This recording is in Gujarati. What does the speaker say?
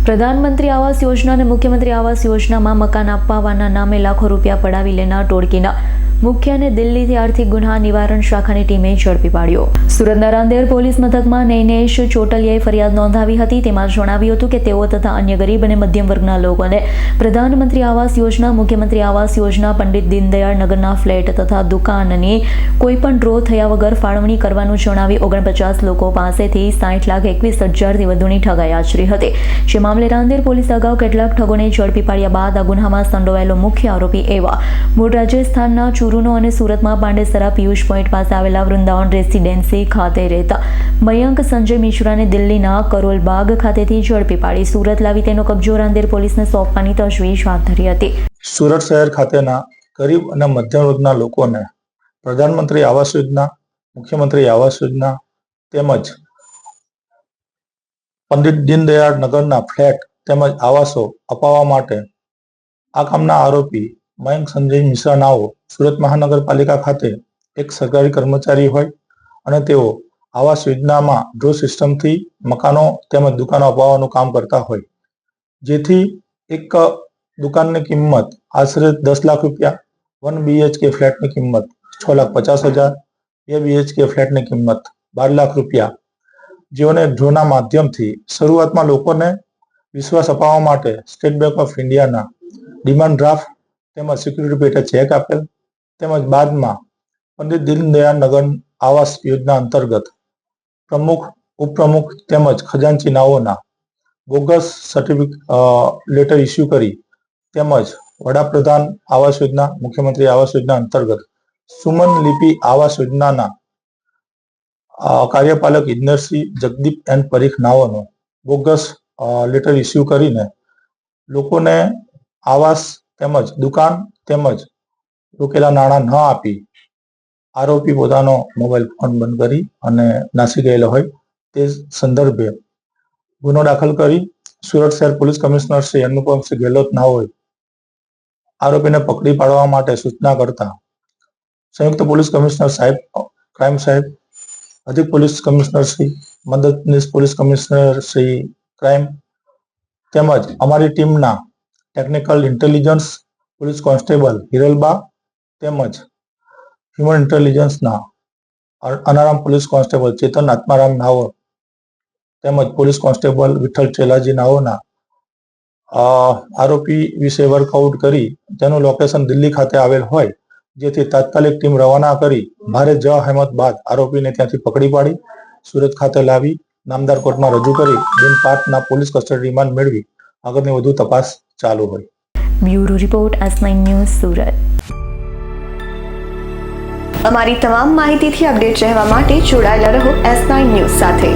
પ્રધાનમંત્રી આવાસ યોજના અને મુખ્યમંત્રી આવાસ યોજનામાં મકાન અપાવવાના નામે લાખો રૂપિયા પડાવી લેનાર ટોળકીના મુખ્યને દિલ્હીથી આર્થિક ગુના નિવારણ શાખાની ટીમે ઝડપી પાડ્યો। સુરતના રાંદેર પોલીસ મથકમાં નૈનેશ ચોટલિયાએ ફરિયાદ નોંધાવી હતી। તેમાં જણાવ્યું હતું કે તેઓ તથા અન્ય ગરીબ અને મધ્યમ વર્ગના લોકોને પ્રધાનમંત્રી આવાસ યોજના, મુખ્યમંત્રી આવાસ યોજના, પંડિત દીનદયાળ નગરના ફ્લેટ તથા દુકાનની કોઈપણ ડ્રો થયા વગર ફાળવણી કરવાનું જણાવી 49 લોકો પાસેથી 60,21,000થી વધુની ઠગાઈ આચરી હતી। જે મામલે રાંદેર પોલીસ અગાઉ કેટલાક ઠગોને ઝડપી પાડ્યા બાદ આ ગુનામાં સંડોવાયેલો મુખ્ય આરોપી એવા મૂળ રાજસ્થાનના ચૂરુનો અને સુરતમાં પાંડેસરા પિયુષ પોઈન્ટ પાસે આવેલા વૃંદાવન રેસિડેન્સી ખાતે રહેતા મયંક સંજય મિશ્રાને દિલ્હીના કરોલબાગ ખાતેથી ઝડપી પાડી સુરત લાવી તેનો કબજો રાંદેર પોલીસને સોંપવાની તજવીજ હાથ ધરી હતી। સુરત શહેર ખાતેના ગરીબ અને મધ્યમ વર્ગના લોકોને પ્રધાનમંત્રી આવાસ યોજના, મુખ્યમંત્રી આવાસ યોજના તેમજ પંડિત દીનદયાળ નગરના ફ્લેટ તેમજ આવાસો અપાવવા માટે આ કામના આરોપી મયંક સંજય મિશ્રા નાઓ સુરત મહાનગરપાલિકા ખાતે એક સરકારી કર્મચારી હોય અને તેઓ આવાસ યોજનામાં ડ્રો સિસ્ટમથી મકાનો તેમજ દુકાનો અપાવવાનું કામ કરતા હોય, જેથી એક દુકાનની કિંમત આશરે 10 લાખ રૂપિયા, 1 BHK ફ્લેટની કિંમત 6,50,000, 2 BHK ફ્લેટની કિંમત 12 લાખ રૂપિયા જેઓને ડ્રોના માધ્યમથી શરૂઆતમાં લોકોને વિશ્વાસ અપાવવા માટે સ્ટેટ બેંક ઓફ ઇન્ડિયાના ડિમાન્ડ ડ્રાફ્ટ તેમજ સિક્યુરિટી પેટે ચેક આપેલ તેમજ બાદમાં પંડિત દીનદયાળ નગર આવાસ યોજના અંતર્ગત પ્રમુખ, ઉપપ્રમુખ તેમજ ખજાનચી નાઓના બોગસ લેટર ઇસ્યુ કરી તેમજ વડાપ્રધાન આવાસ યોજના, મુખ્યમંત્રી આવાસ યોજના અંતર્ગત સુમન લિપિ આવાસ યોજનાના કાર્યપાલક ઇજનેરશ્રી જગદીપ એન પરીખ નાઓનો બોગસ લેટર ઇસ્યુ કરીને લોકોને આવાસ તેમજ દુકાન તેમજ રોકેલા નાણાં ન આપી આરોપી પોતાનો મોબાઈલ ફોન બંધ કરી અને નાસી ગયેલો હોય તે સંદર્ભે ગુનો દાખલ કરી સુરત શહેર પોલીસ કમિશનર શ્રી અનુપમસિંહ ગેહલોત નાઓએ આરોપીને પકડી પાડવા માટે સૂચના કરતા સંયુક્ત પોલીસ કમિશનર સાહેબ ક્રાઇમ સાહેબ, અધિક પોલીસ કમિશનર શ્રી, મદદનીશ પોલીસ કમિશનર શ્રી ક્રાઇમ તેમજ અમારી ટીમના technical intelligence police constable Hiralba તેમજ હ્યુમન ઇન્ટેલિજન્સના અનારામ પોલીસ કોન્સ્ટેબલ ચેતન આત્મારામ નાઓ તેમજ પોલીસ કોન્સ્ટેબલ વિઠ્ઠલ ચેલાજી નાઓના આરોપી વિશે વર્કઆઉટ કરી તેનું લોકેશન દિલ્હી ખાતે આવેલ હોય, જેથી તાત્કાલિક ટીમ રવાના કરી ભારે જહેમત બાદ આરોપીને ત્યાંથી પકડી પાડી સુરત ખાતે લાવી નામદાર કોર્ટમાં રજૂ કરી દિન-5ના પોલીસ કસ્ટડી રિમાન્ડ મેળવી આગળની વધુ તપાસ ચાલુ હોય। Bureau report S9 news Surat. અમારી તમામ માહિતીથી અપડેટ રહેવા માટે જોડાયેલા રહો S9 ન્યૂઝ સાથે।